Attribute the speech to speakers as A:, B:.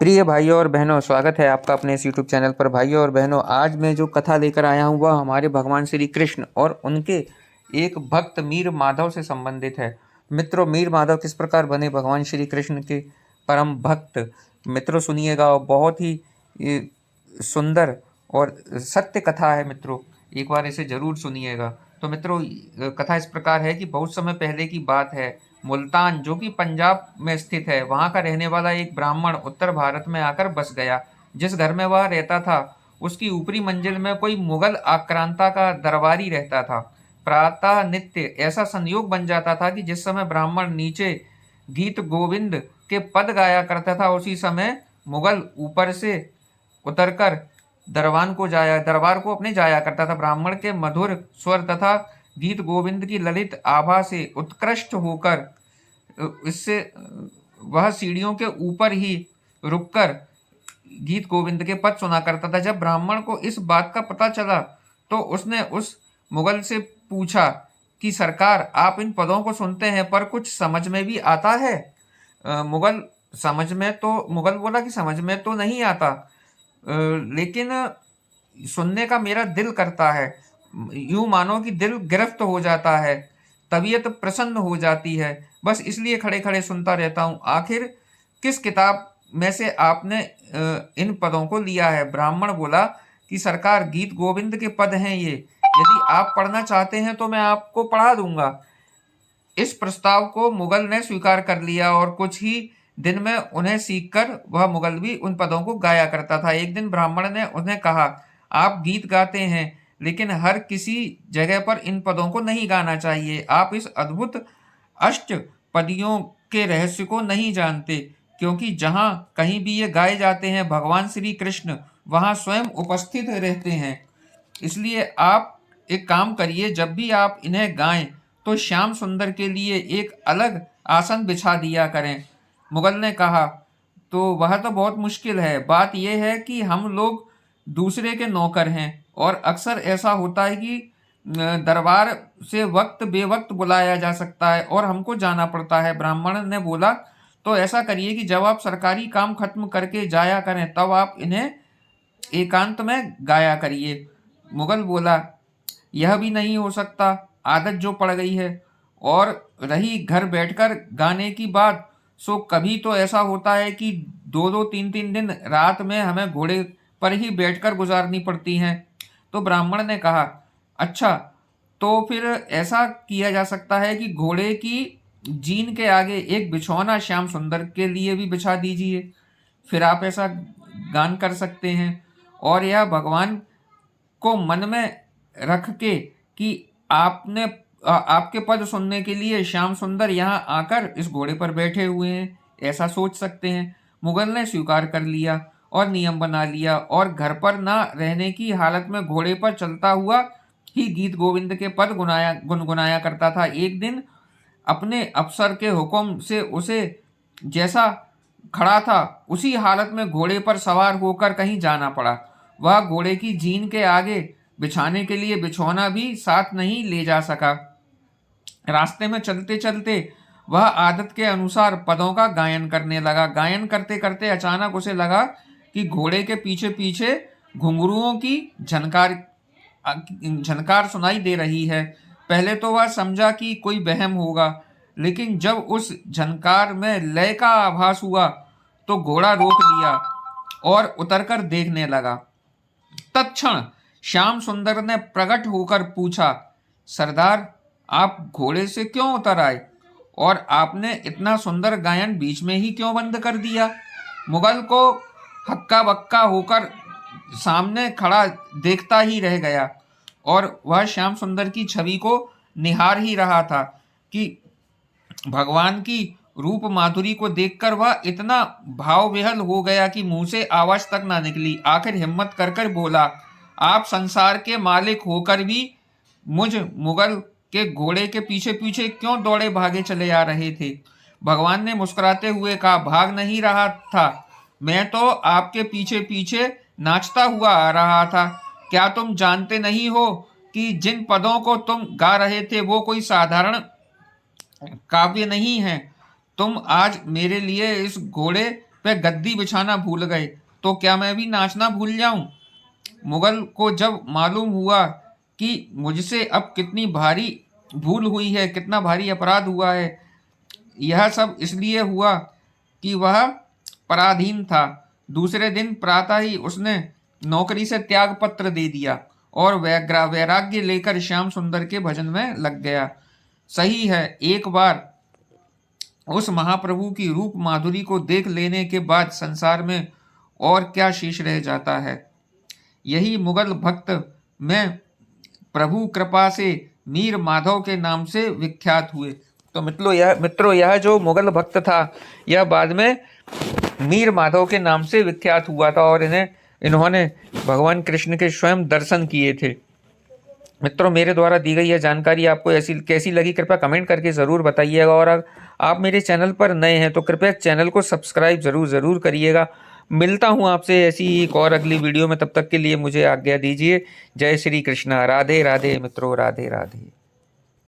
A: प्रिय भाइयों और बहनों, स्वागत है आपका अपने इस यूट्यूब चैनल पर। भाइयों और बहनों, आज मैं जो कथा लेकर आया हूँ वह हमारे भगवान श्री कृष्ण और उनके एक भक्त मीर माधव से संबंधित है। मित्रों, मीर माधव किस प्रकार बने भगवान श्री कृष्ण के परम भक्त, मित्रों सुनिएगा। बहुत ही सुंदर और सत्य कथा है मित्रों, एक बार इसे जरूर सुनिएगा। तो मित्रों, कथा इस प्रकार है कि बहुत समय पहले की बात है। मुल्तान, जो कि पंजाब में स्थित है, वहाँ का रहने वाला एक ब्राह्मण उत्तर भारत में आकर बस गया। जिस घर में वह रहता था उसकी ऊपरी मंजिल में कोई मुगल आक्रांता का दरबारी रहता था। प्रातः नित्य ऐसा संयोग बन जाता था कि जिस समय ब्राह्मण नीचे गीत गोविंद के पद गाया करता था, उसी समय मुगल ऊपर से उतरकर दरबार को अपने जाया करता था। ब्राह्मण के मधुर स्वर तथा गीत गोविंद की ललित आभा से उत्कृष्ट होकर इससे वह सीढ़ियों के ऊपर ही रुककर गीत गोविंद के पद सुना करता था। जब ब्राह्मण को इस बात का पता चला तो उसने उस मुगल से पूछा कि सरकार, आप इन पदों को सुनते हैं पर कुछ समझ में भी आता है? मुगल बोला कि समझ में तो नहीं आता, लेकिन सुनने का मेरा दिल करता है। यूं मानो कि दिल गिरफ्त हो जाता है, तबीयत प्रसन्न हो जाती है, बस इसलिए खड़े खड़े सुनता रहता हूँ। आखिर किस किताब में से आपने इन पदों को लिया है? ब्राह्मण बोला कि सरकार, गीत गोविंद के पद हैं ये, यदि आप पढ़ना चाहते हैं तो मैं आपको पढ़ा दूंगा। इस प्रस्ताव को मुगल ने स्वीकार कर लिया और कुछ ही दिन में उन्हें सीखकर वह मुगल भी उन पदों को गाया करता था। एक दिन ब्राह्मण ने उन्हें कहा, आप गीत गाते हैं, लेकिन हर किसी जगह पर इन पदों को नहीं गाना चाहिए। आप इस अद्भुत अष्टपदियों के रहस्य को नहीं जानते, क्योंकि जहाँ कहीं भी ये गाए जाते हैं भगवान श्री कृष्ण वहाँ स्वयं उपस्थित रहते हैं। इसलिए आप एक काम करिए, जब भी आप इन्हें गाएं तो श्याम सुंदर के लिए एक अलग आसन बिछा दिया करें। मुगल ने कहा, तो वह तो बहुत मुश्किल है। बात यह है कि हम लोग दूसरे के नौकर हैं और अक्सर ऐसा होता है कि दरबार से वक्त बेवक्त बुलाया जा सकता है और हमको जाना पड़ता है। ब्राह्मण ने बोला, तो ऐसा करिए कि जब आप सरकारी काम खत्म करके जाया करें तब आप इन्हें एकांत में गाया करिए। मुगल बोला, यह भी नहीं हो सकता, आदत जो पड़ गई है। और रही घर बैठकर गाने की बात, सो कभी तो ऐसा होता है कि दो दो तीन तीन दिन रात में हमें घोड़े पर ही बैठकर गुजारनी पड़ती हैं। तो ब्राह्मण ने कहा, अच्छा, तो फिर ऐसा किया जा सकता है कि घोड़े की जीन के आगे एक बिछौना श्याम सुंदर के लिए भी बिछा दीजिए, फिर आप ऐसा गान कर सकते हैं। और यह भगवान को मन में रख के कि आपके पद सुनने के लिए श्याम सुंदर यहाँ आकर इस घोड़े पर बैठे हुए हैं, ऐसा सोच सकते हैं। मुगल ने स्वीकार कर लिया और नियम बना लिया और घर पर ना रहने की हालत में घोड़े पर चलता हुआ ही गीत गोविंद के पद गुनगुनाया करता था। एक दिन अपने अफसर के हुक्म से उसे जैसा खड़ा था उसी हालत में घोड़े पर सवार होकर कहीं जाना पड़ा। वह घोड़े की जीन के आगे बिछाने के लिए बिछौना भी साथ नहीं ले जा सका। रास्ते में चलते चलते वह आदत के अनुसार पदों का गायन करने लगा। गायन करते करते अचानक उसे लगा कि घोड़े के पीछे पीछे घुंघरुओं की झनकार सुनाई दे रही है। पहले तो वह समझा कि कोई वहम होगा, लेकिन जब उस झनकार में लय का आभास हुआ तो घोड़ा रोक दिया और उतरकर देखने लगा। तत्क्षण श्याम सुंदर ने प्रकट होकर पूछा, सरदार, आप घोड़े से क्यों उतर आए और आपने इतना सुंदर गायन बीच में ही क्यों बंद कर दिया? मुगल को हक्का बक्का होकर सामने खड़ा देखता ही रह गया और वह श्याम सुंदर की छवि को निहार ही रहा था कि भगवान की रूप माधुरी को देखकर वह इतना भाव विहल हो गया कि मुंह से आवाज तक ना निकली। आखिर हिम्मत कर कर बोला, आप संसार के मालिक होकर भी मुझ मुगल के घोड़े के पीछे पीछे क्यों दौड़े भागे चले आ रहे थे? भगवान ने मुस्कुराते हुए कहा, भाग नहीं रहा था, मैं तो आपके पीछे पीछे नाचता हुआ आ रहा था। क्या तुम जानते नहीं हो कि जिन पदों को तुम गा रहे थे वो कोई साधारण काव्य नहीं है? तुम आज मेरे लिए इस घोड़े पे गद्दी बिछाना भूल गए तो क्या मैं भी नाचना भूल जाऊं? मुगल को जब मालूम हुआ कि मुझसे अब कितनी भारी भूल हुई है, कितना भारी अपराध हुआ है, यह सब इसलिए हुआ कि वह पराधीन था। दूसरे दिन प्रातः ही उसने नौकरी से त्याग पत्र दे दिया और वैराग्य लेकर श्याम सुंदर के भजन में लग गया। सही है, एक बार उस महाप्रभु की रूप माधुरी को देख लेने के बाद संसार में और क्या शेष रह जाता है। यही मुगल भक्त में प्रभु कृपा से मीर माधव के नाम से विख्यात हुए। तो मित्रों यह जो मुगल भक्त था यह बाद में मीर माधव के नाम से विख्यात हुआ था और इन्होंने भगवान कृष्ण के स्वयं दर्शन किए थे। मित्रों, मेरे द्वारा दी गई यह जानकारी आपको ऐसी कैसी लगी कृपया कमेंट करके ज़रूर बताइएगा और अगर आप मेरे चैनल पर नए हैं तो कृपया चैनल को सब्सक्राइब ज़रूर करिएगा। मिलता हूँ आपसे ऐसी एक और अगली वीडियो में, तब तक के लिए मुझे आज्ञा दीजिए। जय श्री कृष्णा। राधे राधे मित्रों, राधे राधे।